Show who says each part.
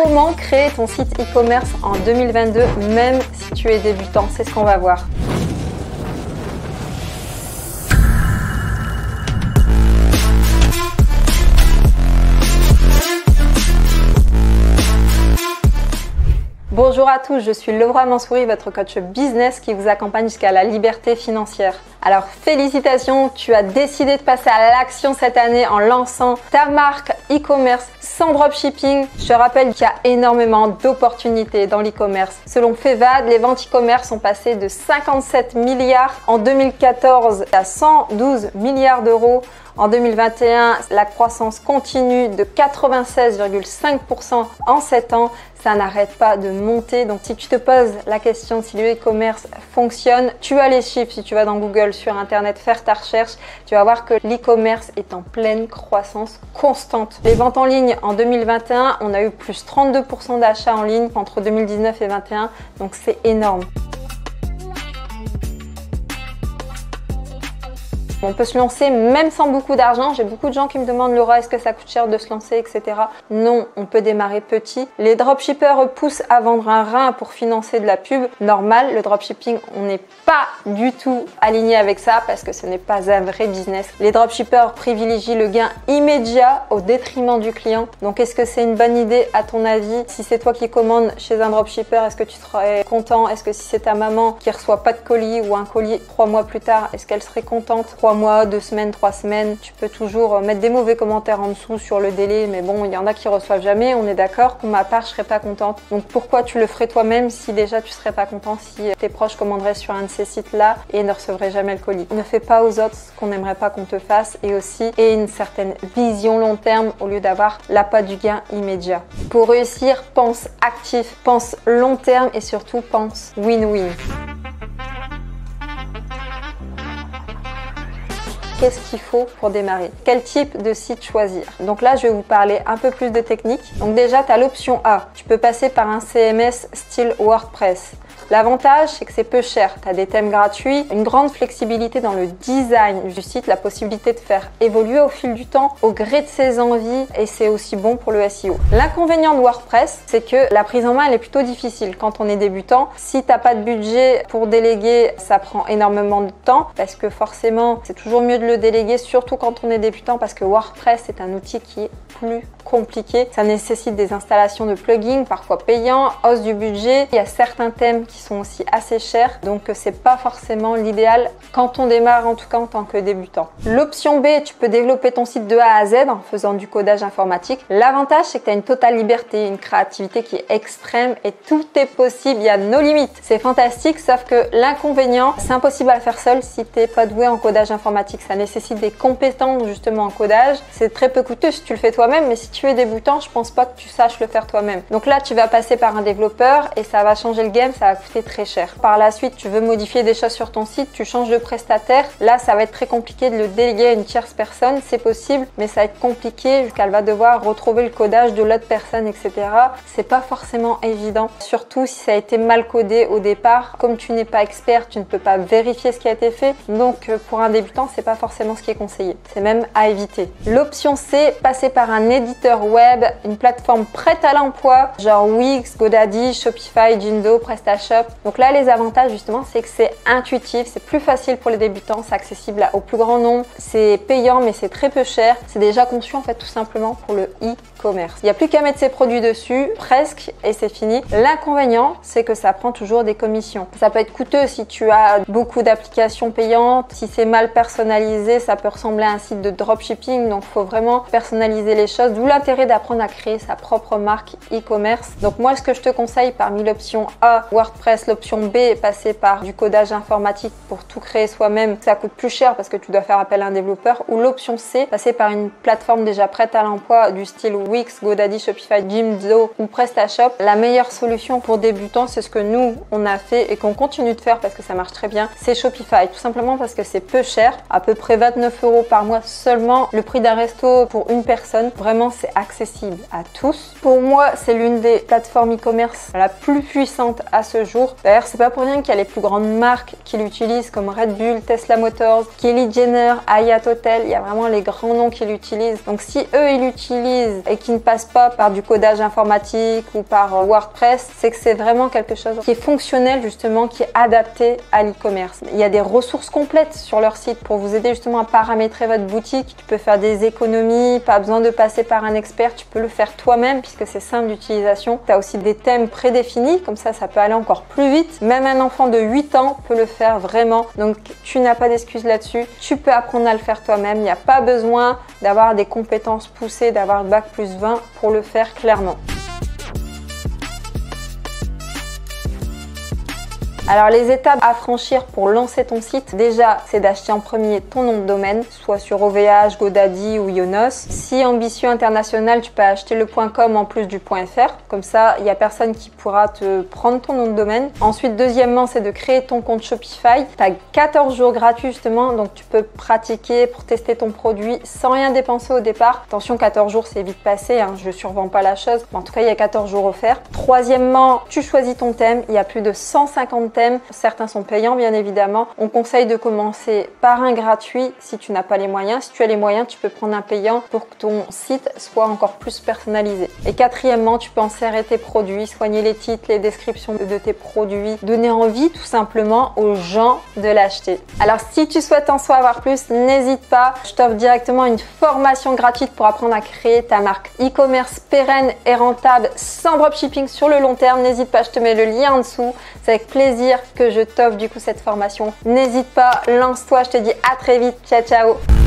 Speaker 1: Comment créer ton site e-commerce en 2022, même si tu es débutant? C'est ce qu'on va voir. Bonjour à tous, je suis Laura Mansouri, votre coach business qui vous accompagne jusqu'à la liberté financière. Alors félicitations, tu as décidé de passer à l'action cette année en lançant ta marque e-commerce sans dropshipping. Je te rappelle qu'il y a énormément d'opportunités dans l'e-commerce. Selon Fevad, les ventes e-commerce sont passées de 57 milliards en 2014 à 112 milliards d'euros. En 2021, la croissance continue de 96,5% en 7 ans. Ça n'arrête pas de monter. Donc, si tu te poses la question si le e-commerce fonctionne, tu as les chiffres. Si tu vas dans Google, sur Internet, faire ta recherche, tu vas voir que l'e-commerce est en pleine croissance constante. Les ventes en ligne en 2021, on a eu plus 32% d'achats en ligne entre 2019 et 2021. Donc, c'est énorme. On peut se lancer même sans beaucoup d'argent. J'ai beaucoup de gens qui me demandent, Laura, est-ce que ça coûte cher de se lancer, etc. Non, on peut démarrer petit. Les dropshippers poussent à vendre un rein pour financer de la pub. Normal, le dropshipping, on n'est pas du tout aligné avec ça parce que ce n'est pas un vrai business. Les dropshippers privilégient le gain immédiat au détriment du client. Donc, est-ce que c'est une bonne idée à ton avis? Si c'est toi qui commandes chez un dropshipper, est-ce que tu serais content? Est-ce que si c'est ta maman qui reçoit pas de colis ou un colis 3 mois plus tard, est-ce qu'elle serait contente? 3 mois, 2 semaines, 3 semaines, tu peux toujours mettre des mauvais commentaires en dessous sur le délai, mais bon, il y en a qui reçoivent jamais, on est d'accord. Pour ma part, je serais pas contente. Donc pourquoi tu le ferais toi-même si déjà tu serais pas content, si tes proches commanderaient sur un de ces sites-là et ne recevraient jamais le colis? Ne fais pas aux autres ce qu'on n'aimerait pas qu'on te fasse et aussi aie une certaine vision long terme au lieu d'avoir l'appât du gain immédiat. Pour réussir, pense actif, pense long terme et surtout pense win-win. Qu'est-ce qu'il faut pour démarrer? Quel type de site choisir? Donc là, je vais vous parler un peu plus de technique. Donc déjà, tu as l'option A. Tu peux passer par un CMS style WordPress. L'avantage, c'est que c'est peu cher. Tu as des thèmes gratuits, une grande flexibilité dans le design du site, la possibilité de faire évoluer au fil du temps, au gré de ses envies, et c'est aussi bon pour le SEO. L'inconvénient de WordPress, c'est que la prise en main, elle est plutôt difficile quand on est débutant. Si tu n'as pas de budget pour déléguer, ça prend énormément de temps parce que forcément, c'est toujours mieux de le déléguer, surtout quand on est débutant parce que WordPress, c'est un outil qui est plus compliqué. Ça nécessite des installations de plugins, parfois payants, hausse du budget. Il y a certains thèmes qui sont aussi assez chers, donc c'est pas forcément l'idéal quand on démarre, en tout cas en tant que débutant. L'option B, tu peux développer ton site de A à Z en faisant du codage informatique. L'avantage, c'est que tu as une totale liberté, une créativité qui est extrême et tout est possible, il y a nos limites. C'est fantastique, sauf que l'inconvénient, c'est impossible à le faire seul si tu n'es pas doué en codage informatique. Ça nécessite des compétences justement en codage. C'est très peu coûteux si tu le fais toi-même, mais si tu es débutant, je pense pas que tu saches le faire toi-même. Donc là, tu vas passer par un développeur et ça va changer le game, ça va coûter très cher. Par la suite, tu veux modifier des choses sur ton site, tu changes de prestataire. Là, ça va être très compliqué de le déléguer à une tierce personne. C'est possible, mais ça va être compliqué jusqu'elle va devoir retrouver le codage de l'autre personne, etc. C'est pas forcément évident, surtout si ça a été mal codé au départ. Comme tu n'es pas expert, tu ne peux pas vérifier ce qui a été fait. Donc, pour un débutant, c'est pas forcément ce qui est conseillé. C'est même à éviter. L'option C, passer par un éditeur web, une plateforme prête à l'emploi, genre Wix, GoDaddy, Shopify, Jimdo, PrestaShop. Donc là, les avantages justement, c'est que c'est intuitif, c'est plus facile pour les débutants, c'est accessible au plus grand nombre, c'est payant mais c'est très peu cher. C'est déjà conçu en fait tout simplement pour le e-commerce. Il n'y a plus qu'à mettre ses produits dessus, presque, et c'est fini. L'inconvénient, c'est que ça prend toujours des commissions. Ça peut être coûteux si tu as beaucoup d'applications payantes, si c'est mal personnalisé, ça peut ressembler à un site de dropshipping, donc il faut vraiment personnaliser les choses, d'où l'intérêt d'apprendre à créer sa propre marque e-commerce. Donc moi, ce que je te conseille parmi l'option A, WordPress, l'option B, passer par du codage informatique pour tout créer soi-même, ça coûte plus cher parce que tu dois faire appel à un développeur, ou l'option C, passer par une plateforme déjà prête à l'emploi du style Wix, GoDaddy, Shopify, Jimdo ou PrestaShop. La meilleure solution pour débutants, c'est ce que nous, on a fait et qu'on continue de faire parce que ça marche très bien, c'est Shopify. Tout simplement parce que c'est peu cher, à peu près 29 € par mois seulement, le prix d'un resto pour une personne. Vraiment, c'est accessible à tous. Pour moi, c'est l'une des plateformes e-commerce la plus puissante à ce jour. D'ailleurs, c'est pas pour rien qu'il y a les plus grandes marques qui l'utilisent comme Red Bull, Tesla Motors, Kylie Jenner, Hyatt Hotel. Il y a vraiment les grands noms qui l'utilisent. Donc si eux, ils l'utilisent et qui ne passent pas par du codage informatique ou par WordPress, c'est que c'est vraiment quelque chose qui est fonctionnel justement, qui est adapté à l'e-commerce. Il y a des ressources complètes sur leur site pour vous aider justement à paramétrer votre boutique. Tu peux faire des économies, pas besoin de passer par un expert, tu peux le faire toi-même puisque c'est simple d'utilisation. Tu as aussi des thèmes prédéfinis, comme ça peut aller encore plus vite. Même un enfant de 8 ans peut le faire vraiment. Donc tu n'as pas d'excuse là-dessus. Tu peux apprendre à le faire toi-même. Il n'y a pas besoin d'avoir des compétences poussées, d'avoir le bac plus 20 pour le faire clairement. Alors les étapes à franchir pour lancer ton site, déjà c'est d'acheter en premier ton nom de domaine, soit sur OVH, GoDaddy ou Yonos. Si ambitieux international, tu peux acheter le .com en plus du .fr, comme ça il n'y a personne qui pourra te prendre ton nom de domaine. Ensuite deuxièmement, c'est de créer ton compte Shopify. Tu as 14 jours gratuits justement, donc tu peux pratiquer pour tester ton produit sans rien dépenser au départ. Attention, 14 jours c'est vite passé, hein, je ne survends pas la chose, mais en tout cas il y a 14 jours offerts. Troisièmement, tu choisis ton thème, il y a plus de 150 thèmes. Certains sont payants bien évidemment. On conseille de commencer par un gratuit si tu n'as pas les moyens. Si tu as les moyens, tu peux prendre un payant pour que ton site soit encore plus personnalisé. Et quatrièmement, tu peux insérer tes produits, soigner les titres, les descriptions de tes produits, donner envie tout simplement aux gens de l'acheter. Alors si tu souhaites en savoir plus, n'hésite pas. Je t'offre directement une formation gratuite pour apprendre à créer ta marque e-commerce pérenne et rentable sans dropshipping sur le long terme. N'hésite pas, je te mets le lien en dessous. C'est avec plaisir que je t'offre du coup cette formation. N'hésite pas, lance-toi, je te dis à très vite. Ciao, ciao.